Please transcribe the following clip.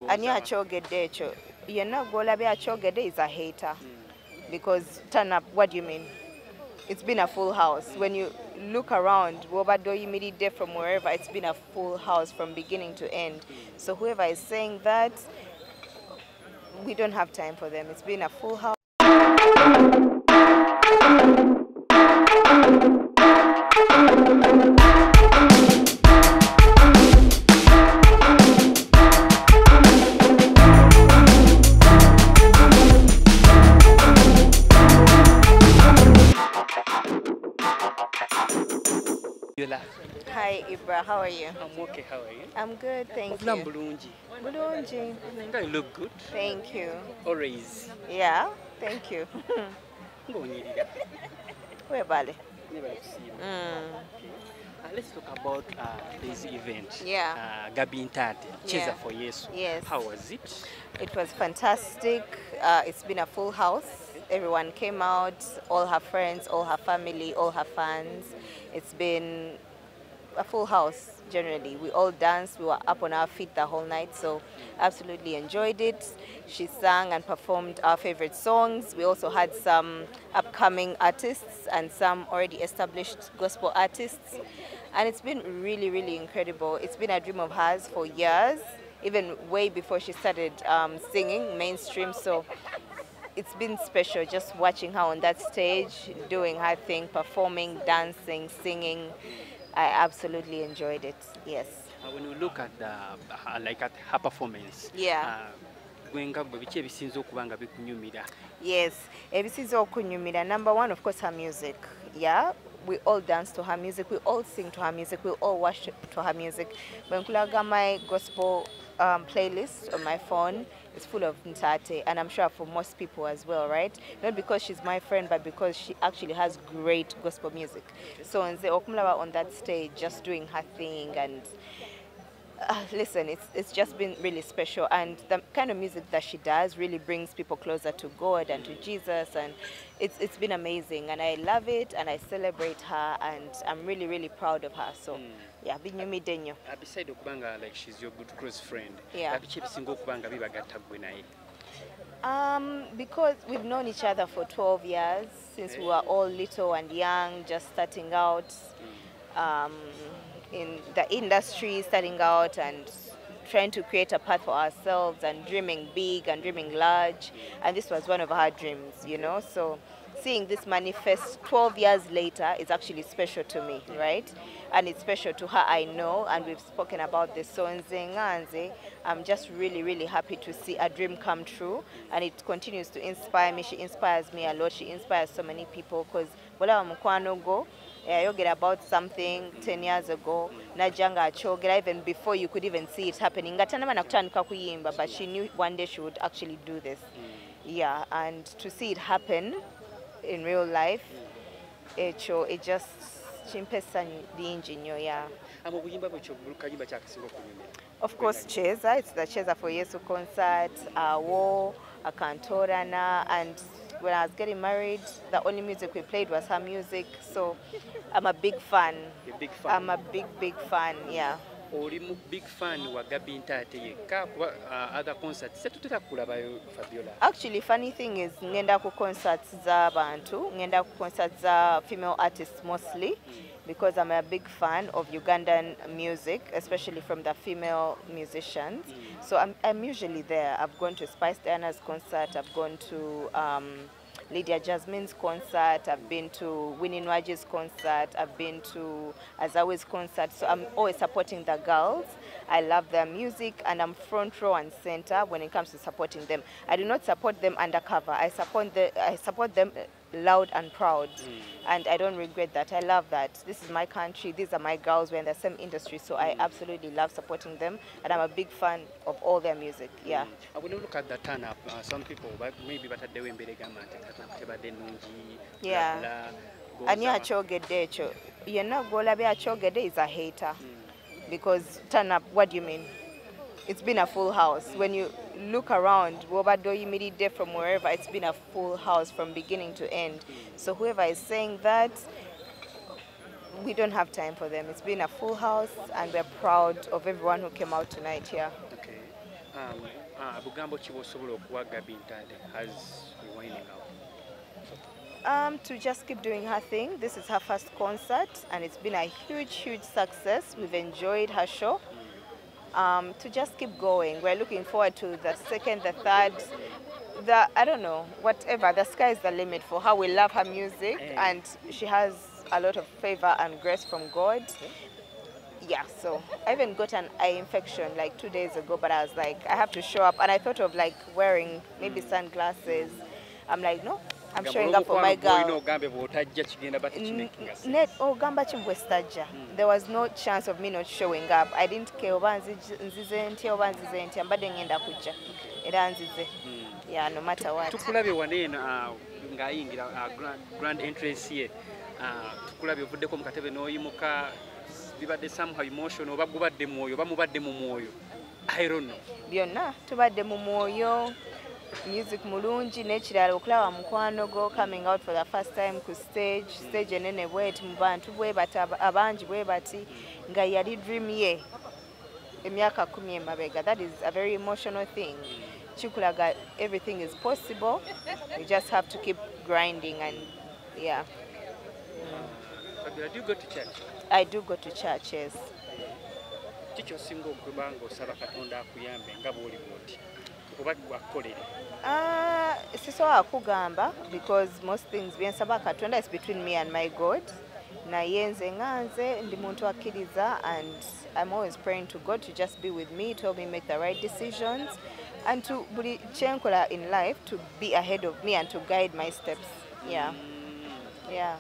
Ani achogedde ekyo. Yenna gw'olabye achogedde is a hater. Because turn up, what do you mean? It's been a full house. When you look around, Wobado from wherever, it's been a full house from beginning to end. So whoever is saying that, we don't have time for them. It's been a full house. Fabiola. Hi Ibra, how are you? I'm okay, how are you? I'm good, thank you. Bulungi. Bulungi. You look good. Thank you. Always. Yeah, thank you. Where Bali? Let's talk about this event. Yeah. Ntaate, Cheza for Yesu. Yes. Yes. How was it? It was fantastic. It's been a full house. Everyone came out, all her friends, all her family, all her fans. It's been a full house generally. We all danced, we were up on our feet the whole night, so absolutely enjoyed it. She sang and performed our favorite songs. We also had some upcoming artists and some already established gospel artists. And it's been really, really incredible. It's been a dream of hers for years, even way before she started singing mainstream. So it's been special just watching her on that stage, doing her thing, performing, dancing, singing. I absolutely enjoyed it, yes. When you look at at her performance, yeah. Yes, number one, of course, her music. Yeah, we all dance to her music, we all sing to her music, we all worship to her music. When my gospel playlist on my phone is full of Ntaate, and I'm sure for most people as well, right? Not because she's my friend, but because she actually has great gospel music. So on that stage, just doing her thing, and listen, it's just been really special, and the kind of music that she does really brings people closer to God and to Jesus, and it's been amazing, and I love it, and I celebrate her, and I'm really, really proud of her. So yeah, beside okubanga like she's your good close friend, yeah. Because we've known each other for 12 years, since we were all little and young, just starting out in the industry, starting out and trying to create a path for ourselves and dreaming big and dreaming large. And this was one of our dreams, you know. So seeing this manifest 12 years later is actually special to me, right? And it's special to her, I know, and we've spoken about this. So I'm just really, really happy to see a dream come true, and it continues to inspire me. She inspires me a lot. She inspires so many people, because yogera about something 10 years ago, najanga achogera even before you could even see it happening. But she knew one day she would actually do this. Yeah, and to see it happen in real life, it just chimpesa the engineer, yeah. Of course, Cheza. It's the Cheza for Yesu concert, War, Akantorana, and when I was getting married, the only music we played was her music. So I'm a big fan. I'm a big fan, yeah. Big fan wa Ntaate other concerts Fabiola. Actually, funny thing is ngenda ku concerts za bantu, ngenda ku concerts za female artists mostly, because I'm a big fan of Ugandan music, especially from the female musicians. So I'm usually there. I've gone to Spice Diana's concert, I've gone to Lydia Jasmine's concert, I've been to Winnie Nwaji's concert, I've been to Azawe's concert. So I'm always supporting the girls. I love their music, and I'm front row and center when it comes to supporting them. I do not support them undercover. I support them loud and proud, and I don't regret that. I love that. This is my country. These are my girls. We're in the same industry, so I absolutely love supporting them, and I'm a big fan of all their music. Yeah. When you look at the turn up, some people maybe yeah. Ani achogedde ekyo. Yenna gw'olabye achogedde is a hater. Because turn up, what do you mean? It's been a full house. When you look around, from wherever, it's been a full house from beginning to end. So whoever is saying that, we don't have time for them. It's been a full house, and we're proud of everyone who came out tonight here. Okay. bugambo ki bw'osobola okuwa Gabi Ntaate as we winding up? To just keep doing her thing. This is her first concert, and it's been a huge success. We've enjoyed her show. To just keep going. We're looking forward to the second, the third, I don't know, whatever. The sky is the limit for her. We love her music, and she has a lot of favor and grace from God. Yeah, so I even got an eye infection like 2 days ago, but I was like, I have to show up, and I thought of like wearing maybe sunglasses. I'm like, no, I'm showing up for my girl. There was no chance of me not showing up. I didn't care. Yeah, no matter what. Tukulabe wanena ngayingira grand entrance ye. Tukulabe ovuddeko mu katebe n'oyimuka bibadde somehow emotional oba gubadde mwoyo oba mubadde mu mwoyo. I don't know. Byonna tubadde mu mwoyo. Music mulungi n'ekirala okulaba mukwano go coming out for the first time ku stage enene bweti mu bantu bwe bati abangi bwe bati nga yali dream ye emyaka 10 emabega. That is a very emotional thing. Chikulaga, everything is possible. We just have to keep grinding, and yeah. Fabiola, do you go to church? I do go to church, yes. Chicho singo kubango osaba Katonda akuyambe nga bw'oli bw'oti oba gwakolere? Sisobola kugamba because most things byensaba Katonda is between me and my God. Naye nze nganze ndi muntu akkiriza, and I'm always praying to God to just be with me, to help me make the right decisions, and to buli kyenkola in life to be ahead of me and to guide my steps. Yeah. Yeah.